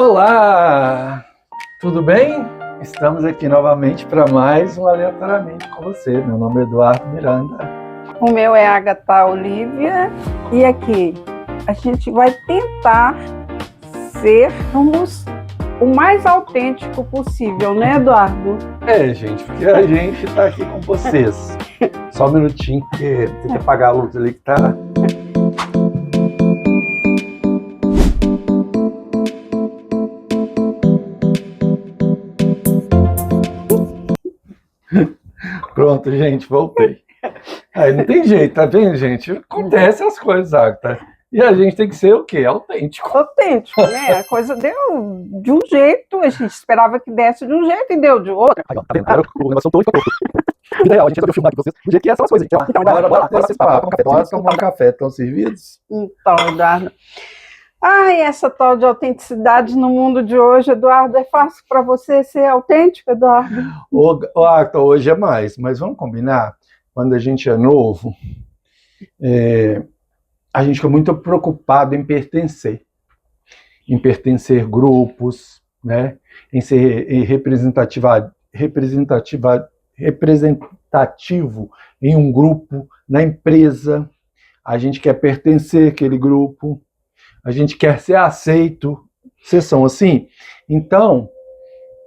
Olá, tudo bem? Estamos aqui novamente para mais um Aleatoriamente com você. Meu nome é Eduardo Miranda. O meu é Agatha Olívia e aqui a gente vai tentar sermos o mais autêntico possível, né, Eduardo? Gente, porque a gente está aqui com vocês. Só um minutinho, porque tem que apagar a luz ali que tá... Pronto, gente, voltei. Aí não tem jeito, tá vendo, gente? Acontece as coisas, Agatha. E a gente tem que ser o quê? Autêntico. Autêntico, né? A coisa deu de um jeito, a gente esperava que desse de um jeito e deu de outro. Aí, ó, tá vendo? Agora o negócio soltou e ficou todo. Ideal, a gente resolveu filmar aqui vocês do jeito que são as coisas, gente. Então, bora vocês bora tomar um café. Estão servidos? Então, Eduardo. Ai, essa tal de autenticidade no mundo de hoje, Eduardo, é fácil para você ser autêntico, Eduardo? Agatha, hoje é mais, mas vamos combinar? Quando a gente é novo, a gente fica muito preocupado em pertencer grupos, né? Em ser representativo em um grupo, na empresa. A gente quer pertencer àquele grupo, a gente quer ser aceito. Vocês são assim? Então,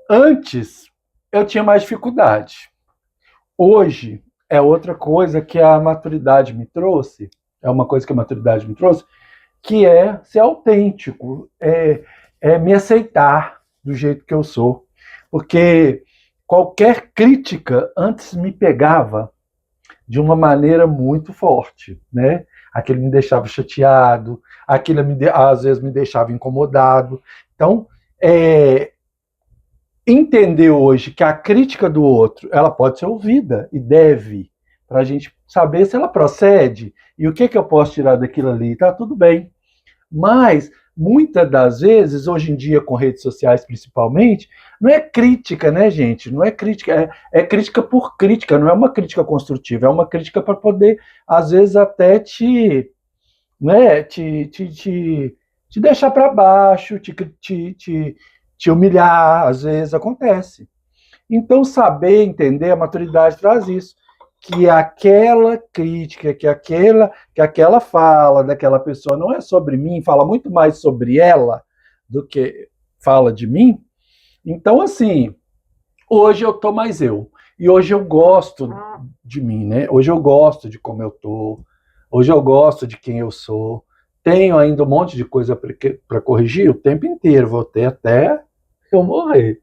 antes eu tinha mais dificuldade. Hoje é outra coisa que a maturidade me trouxe, que é ser autêntico, é me aceitar do jeito que eu sou. Porque qualquer crítica antes me pegava de uma maneira muito forte, né? Aquilo me deixava chateado, aquilo às vezes me deixava incomodado. Então, entender hoje que a crítica do outro ela pode ser ouvida e deve, para a gente saber se ela procede e o que eu posso tirar daquilo ali, tá tudo bem. Mas, muitas das vezes, hoje em dia, com redes sociais principalmente, não é crítica, né, gente? Não é crítica, é crítica por crítica, não é uma crítica construtiva, é uma crítica para poder, às vezes, até te deixar para baixo, te humilhar, às vezes acontece. Então, saber entender, a maturidade traz isso, que aquela crítica, que aquela fala daquela pessoa não é sobre mim, fala muito mais sobre ela do que fala de mim. Então, assim, hoje eu tô mais eu. E hoje eu gosto de mim, né? Hoje eu gosto de como eu tô. Hoje eu gosto de quem eu sou. Tenho ainda um monte de coisa para corrigir o tempo inteiro. Vou ter até eu morrer.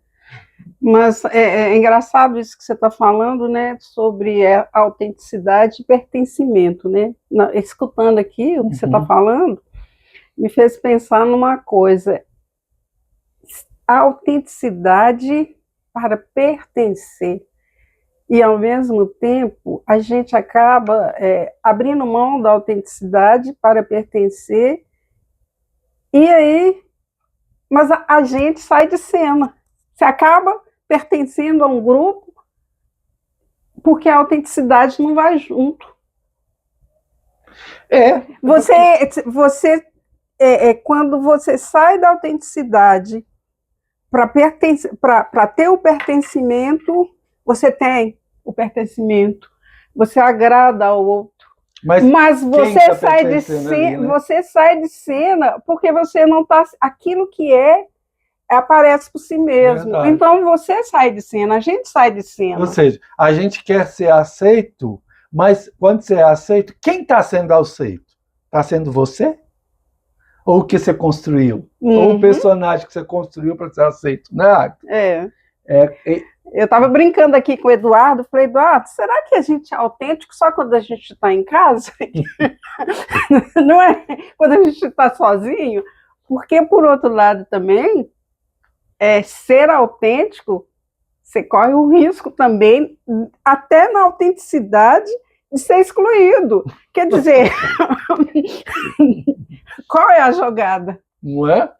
Mas é engraçado isso que você está falando, né, sobre a autenticidade e pertencimento, né? Escutando aqui o que você está falando, me fez pensar numa coisa. A autenticidade para pertencer. E, ao mesmo tempo, a gente acaba abrindo mão da autenticidade para pertencer, e aí, mas a gente sai de cena. Você acaba pertencendo a um grupo porque a autenticidade não vai junto. Quando você sai da autenticidade para ter o pertencimento, você tem o pertencimento, você agrada ao outro. Mas você sai de cena, ali, né? Você sai de cena porque você não está. Aquilo que aparece por si mesmo. Verdade. Então você sai de cena, a gente sai de cena. Ou seja, a gente quer ser aceito, mas quando você é aceito, quem está sendo aceito? Está sendo você? Ou o que você construiu? Ou o personagem que você construiu para ser aceito, né? Eu estava brincando aqui com o Eduardo, falei, Eduardo, será que a gente é autêntico só quando a gente está em casa? Não é? Quando a gente está sozinho? Porque, por outro lado, também, ser autêntico, você corre o risco também, até na autenticidade, de ser excluído. Quer dizer, qual é a jogada? Não é?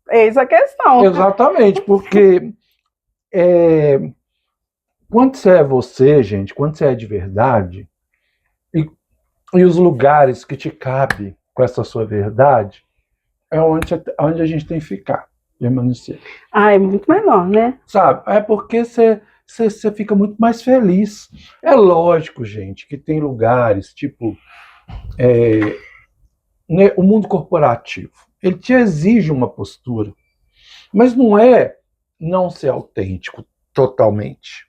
Eis a questão. Exatamente, porque quando você é você, gente, quando você é de verdade, e os lugares que te cabem com essa sua verdade, é onde a gente tem que ficar. permanecer. É muito melhor, né? Sabe? É porque você fica muito mais feliz. É lógico, gente, que tem lugares, tipo, né, o mundo corporativo. Ele te exige uma postura, mas não é não ser autêntico totalmente.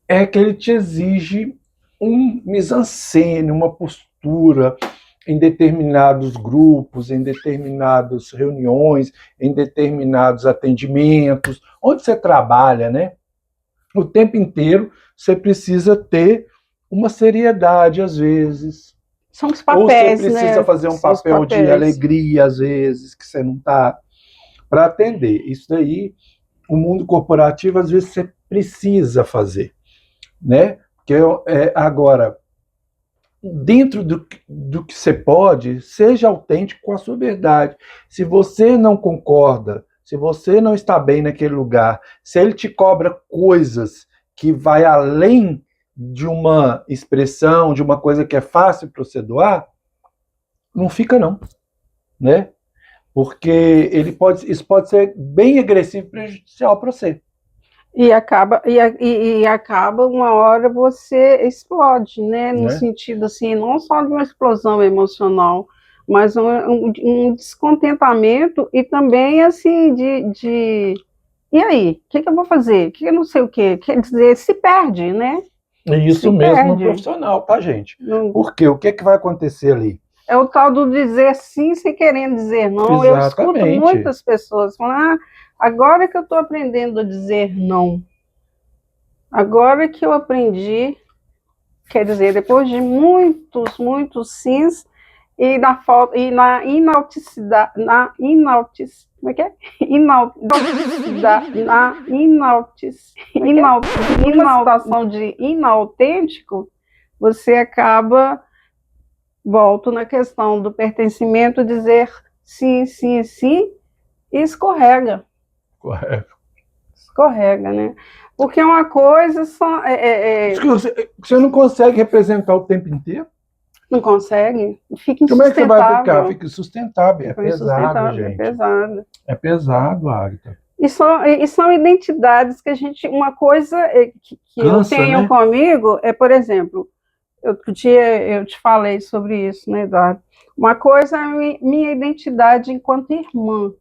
É que ele te exige um mise-en-scène, uma postura em determinados grupos, em determinadas reuniões, em determinados atendimentos, onde você trabalha, né? O tempo inteiro você precisa ter uma seriedade, às vezes. São os Ou você papéis, precisa né? fazer um São os papel de papéis. alegria, às vezes, que você não está para atender. Isso daí, o mundo corporativo, às vezes, você precisa fazer, né? Porque agora, dentro do que você pode, seja autêntico com a sua verdade. Se você não concorda, se você não está bem naquele lugar, se ele te cobra coisas que vai além de uma expressão, de uma coisa que é fácil para você doar, não fica não, né? Porque isso pode ser bem agressivo e prejudicial para você. E acaba uma hora você explode, né? No sentido assim, não só de uma explosão emocional, mas um descontentamento e também assim e aí, o que eu vou fazer? O que eu não sei o quê? Quer dizer, se perde, né? Isso se mesmo perde. no profissional, tá, gente? Porque o que vai acontecer ali? É o tal do dizer sim sem querer dizer não. Exatamente. Eu escuto muitas pessoas falando, agora que eu estou aprendendo a dizer não. Agora que eu aprendi, quer dizer, depois de muitos sims e na falta e na inauticidade, como é que é? Numa situação de inautêntico, você acaba, volto na questão do pertencimento, dizer sim, sim, sim, e escorrega. Correto. Escorrega, né? Porque uma coisa só. Você não consegue representar o tempo inteiro? Não consegue? Fica insustentável. Como é que você vai ficar? Fica insustentável. É pesado, gente. É pesado. É pesado, Agatha. E são identidades que a gente. Uma coisa que cansa, eu tenho, né, comigo é, por exemplo, outro dia eu te falei sobre isso, né, Eduardo? Uma coisa é minha identidade enquanto irmã,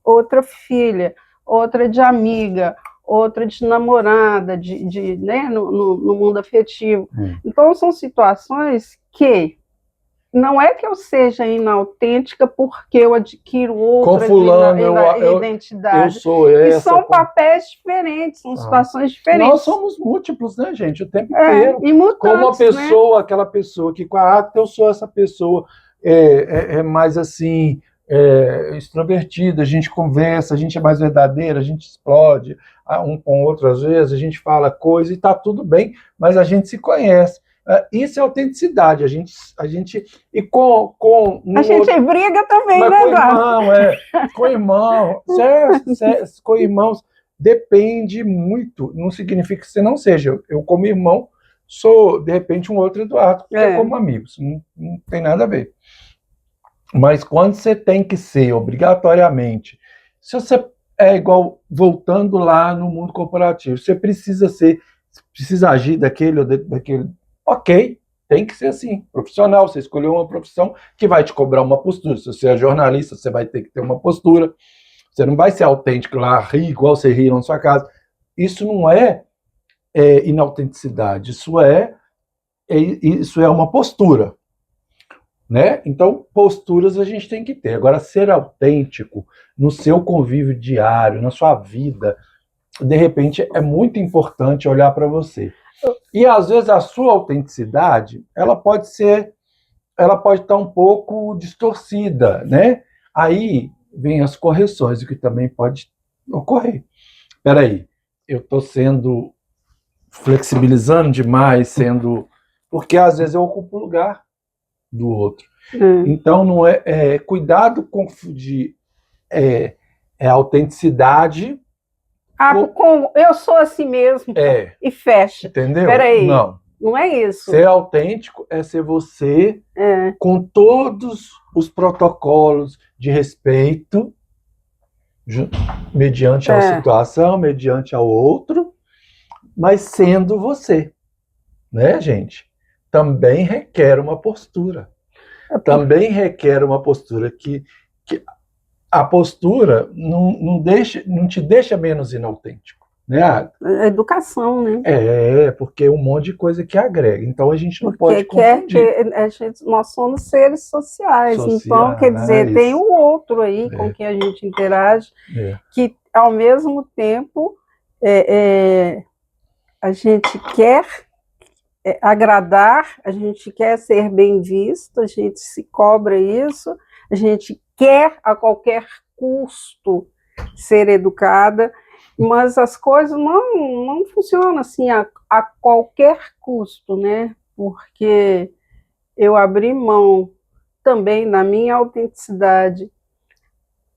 outra filha, outra de amiga, outra de namorada, né, no mundo afetivo. Então, são situações que não é que eu seja inautêntica porque eu adquiro outra identidade. Eu sou essa. E são papéis diferentes, são situações diferentes. Nós somos múltiplos, né, gente? O tempo inteiro. E mutantes, como a pessoa, né? Aquela pessoa que com a Agatha eu sou essa pessoa mais assim, extrovertida, a gente conversa, a gente é mais verdadeira, a gente explode um com o outro às vezes, a gente fala coisa e tá tudo bem, mas a gente se conhece. Isso é autenticidade, a gente e com a gente briga também, né, Eduardo? Com irmão, com irmãos depende muito, não significa que você não seja. Eu como irmão sou de repente um outro Eduardo, porque como amigos, não tem nada a ver. Mas quando você tem que ser obrigatoriamente, se você é igual voltando lá no mundo corporativo, você precisa agir daquele ou daquele. Ok, tem que ser assim, profissional. Você escolheu uma profissão que vai te cobrar uma postura. Se você é jornalista, você vai ter que ter uma postura. Você não vai ser autêntico lá, rir igual você ri na sua casa. Isso não é inautenticidade, isso é uma postura, né? Então, posturas a gente tem que ter. Agora, ser autêntico no seu convívio diário, na sua vida, de repente é muito importante olhar para você. E às vezes a sua autenticidade, ela pode estar um pouco distorcida, né? Aí vem as correções, o que também pode ocorrer. Espera aí, eu estou flexibilizando demais, porque às vezes eu ocupo o lugar do outro. Então não cuidado com confundir autenticidade. Eu sou assim mesmo. E fecha. Entendeu? Peraí. Não é isso. Ser autêntico é ser você com todos os protocolos de respeito, ju- mediante a situação, mediante ao outro, mas sendo você, né, gente? Também requer uma postura. Também requer uma postura que a postura não te deixa menos inautêntico, né? A educação, né? Porque é um monte de coisa que agrega. Então a gente não Porque pode confundir. nós somos seres sociais, então, quer dizer, tem o outro aí com quem a gente interage, que ao mesmo tempo a gente quer agradar, a gente quer ser bem visto, a gente se cobra isso, a gente quer a qualquer custo ser educada, mas as coisas não funcionam assim a qualquer custo, né? Porque eu abri mão também da minha autenticidade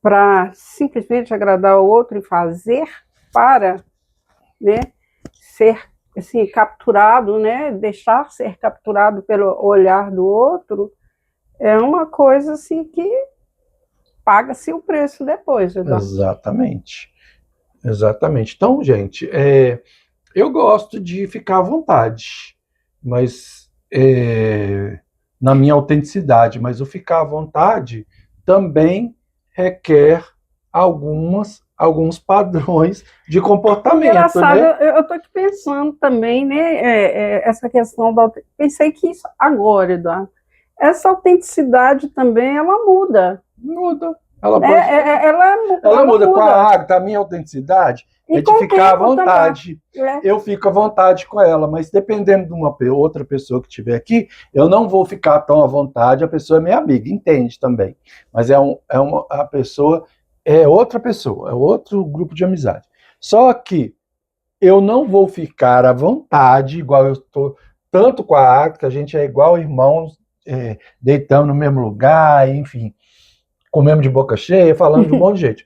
para simplesmente agradar o outro e fazer para, né, ser assim, capturado, né, deixar ser capturado pelo olhar do outro, é uma coisa assim que paga-se o preço depois, Eduardo. Exatamente. Então, gente, eu gosto de ficar à vontade, mas na minha autenticidade, mas o ficar à vontade também requer alguns padrões de comportamento. Engraçado, né? eu estou aqui pensando também, né, essa questão da pensei que isso agora, Eduardo, essa autenticidade também, ela muda. Muda. Ela muda. Com a Agatha, a minha autenticidade é de ficar à vontade. Eu fico à vontade com ela, mas dependendo de uma outra pessoa que estiver aqui, eu não vou ficar tão à vontade, a pessoa é minha amiga, entende também. Mas a pessoa é outra pessoa, é outro grupo de amizade. Só que eu não vou ficar à vontade, igual eu estou, tanto com a Agatha, que a gente é igual irmãos, deitamos no mesmo lugar, enfim, comemos de boca cheia, falando de um monte de jeito.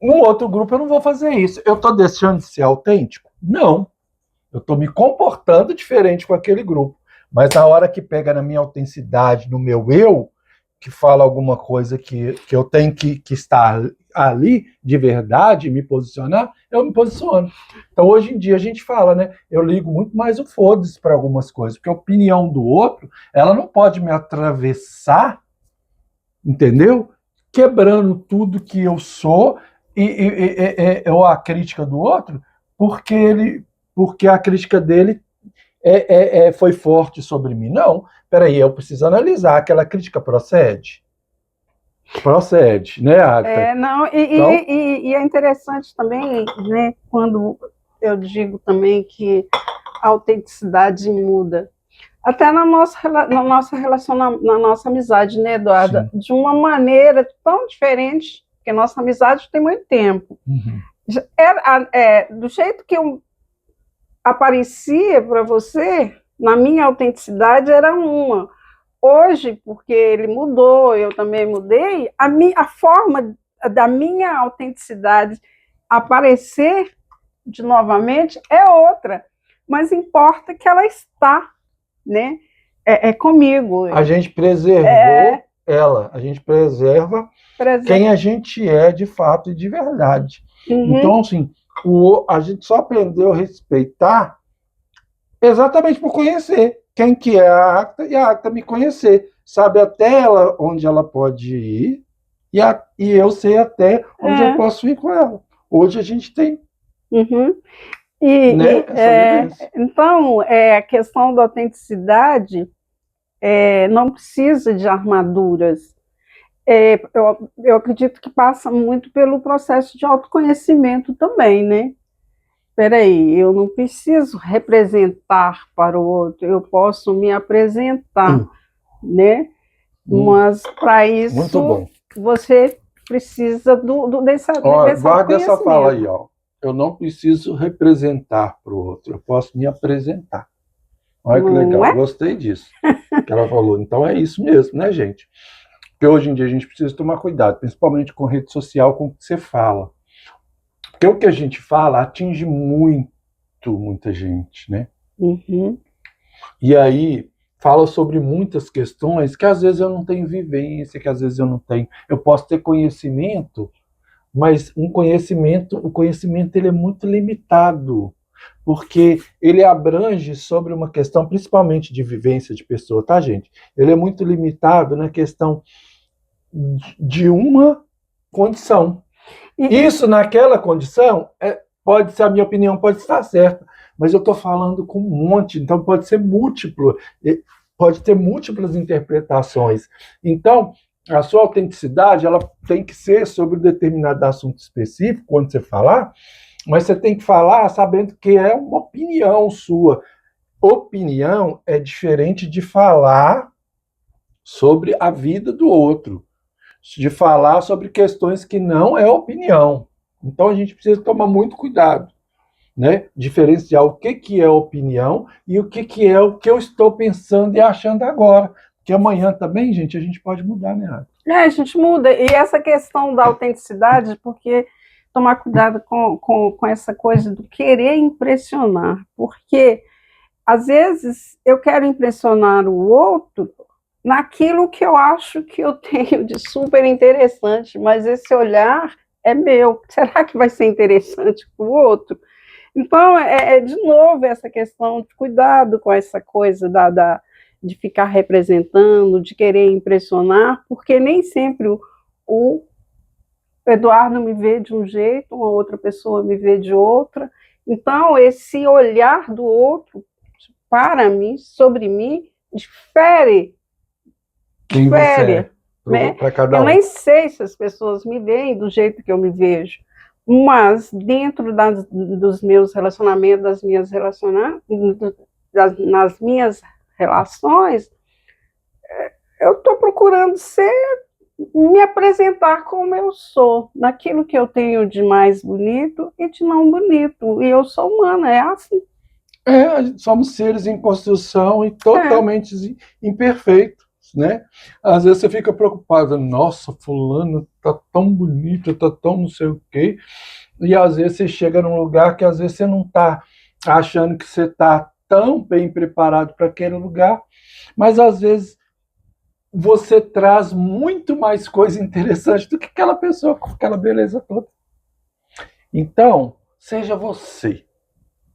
Num outro grupo eu não vou fazer isso. Eu estou deixando de ser autêntico? Não. Eu estou me comportando diferente com aquele grupo. Mas na hora que pega na minha autenticidade, no meu eu, que fala alguma coisa que eu tenho que estar ali de verdade, me posicionar, eu me posiciono. Então hoje em dia a gente fala, né? Eu ligo muito mais o foda-se para algumas coisas, porque a opinião do outro, ela não pode me atravessar, entendeu? Quebrando tudo que eu sou ou a crítica do outro, porque a crítica dele foi forte sobre mim. Não, peraí, eu preciso analisar, aquela crítica procede? Procede, né, Agatha? E é interessante também, né, quando eu digo também que a autenticidade muda. Até na nossa na nossa amizade, né, Eduardo? Sim. De uma maneira tão diferente, porque nossa amizade tem muito tempo. Uhum. Do jeito que eu aparecia para você, na minha autenticidade era uma. Hoje, porque ele mudou, eu também mudei, a forma da minha autenticidade aparecer novamente é outra. Mas importa que ela está, né? Comigo. A gente preservou ela, a gente preserva quem a gente é de fato e de verdade. Uhum. Então, assim, a gente só aprendeu a respeitar exatamente por conhecer quem que é a Agatha e a Agatha me conhecer. Sabe até ela onde ela pode ir e eu sei até onde eu posso ir com ela. Hoje a gente tem. Uhum. Então, a questão da autenticidade não precisa de armaduras. Eu acredito que passa muito pelo processo de autoconhecimento também, né? Peraí, eu não preciso representar para o outro, eu posso me apresentar, né? Mas para isso você precisa dessa guarda essa fala aí, ó. Eu não preciso representar para o outro, eu posso me apresentar. Olha que legal, gostei disso que ela falou. Então é isso mesmo, né, gente? Porque hoje em dia a gente precisa tomar cuidado, principalmente com rede social, com o que você fala. Porque o que a gente fala atinge muita gente, né? Uhum. E aí fala sobre muitas questões que às vezes eu não tenho vivência, que às vezes eu não tenho. Eu posso ter conhecimento, mas o conhecimento ele é muito limitado, porque ele abrange sobre uma questão, principalmente de vivência de pessoa, tá, gente? Ele é muito limitado na questão de uma condição. Isso, naquela condição, pode ser, a minha opinião pode estar certa, mas eu estou falando com um monte, então pode ser múltiplo, pode ter múltiplas interpretações. Então, a sua autenticidade, ela tem que ser sobre um determinado assunto específico, quando você falar, mas você tem que falar sabendo que é uma opinião sua. Opinião é diferente de falar sobre a vida do outro, de falar sobre questões que não é opinião. Então a gente precisa tomar muito cuidado, né? Diferenciar o que é opinião e o que é o que eu estou pensando e achando agora. Porque amanhã também, gente, a gente pode mudar, né? A gente muda. E essa questão da autenticidade, porque tomar cuidado com essa coisa do querer impressionar, porque às vezes eu quero impressionar o outro naquilo que eu acho que eu tenho de super interessante, mas esse olhar é meu. Será que vai ser interessante para o outro? Então, de novo essa questão de cuidado com essa coisa de ficar representando, de querer impressionar, porque nem sempre o Eduardo me vê de um jeito, uma outra pessoa me vê de outra. Então, esse olhar do outro para mim, sobre mim, difere. Quem você é, né? Para cada um. Eu nem sei se as pessoas me veem do jeito que eu me vejo, mas dentro dos meus relacionamentos, nas minhas relações, eu estou procurando me apresentar como eu sou, naquilo que eu tenho de mais bonito e de não bonito. E eu sou humana, é assim. Somos seres em construção e totalmente imperfeitos, né? Às vezes você fica preocupado, nossa, fulano tá tão bonito, tá tão não sei o quê, e às vezes você chega num lugar que às vezes você não tá achando que você tá tão bem preparado para aquele lugar, mas às vezes você traz muito mais coisa interessante do que aquela pessoa com aquela beleza toda. Então, seja você,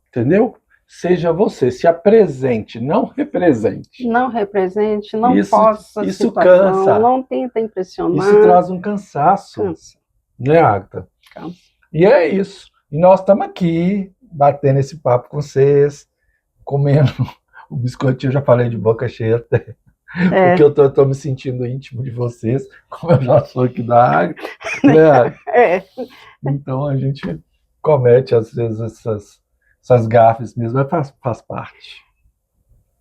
entendeu? Seja você, se apresente, não represente. Não represente, não possa isso situação, cansa. Não tenta impressionar. Isso traz um cansaço. Cansa. Né, Agatha? Cansa. E é isso. E nós estamos aqui, batendo esse papo com vocês, comendo o biscoitinho, eu já falei de boca cheia até. Porque eu tô me sentindo íntimo de vocês, como eu já sou aqui da Agatha. Né? Então a gente comete, às vezes, essas gafes mesmo, mas faz parte.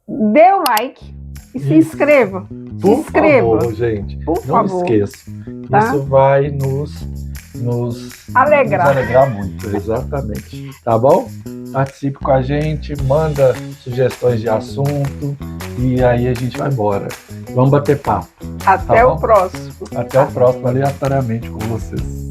Dê o like e se inscreva. Por favor, gente. Não esqueça. Tá? Isso vai nos alegrar muito. Exatamente. Tá bom? Participe com a gente, manda sugestões de assunto e aí a gente vai embora. Vamos bater papo. Até o próximo. Até o próximo, aleatoriamente com vocês.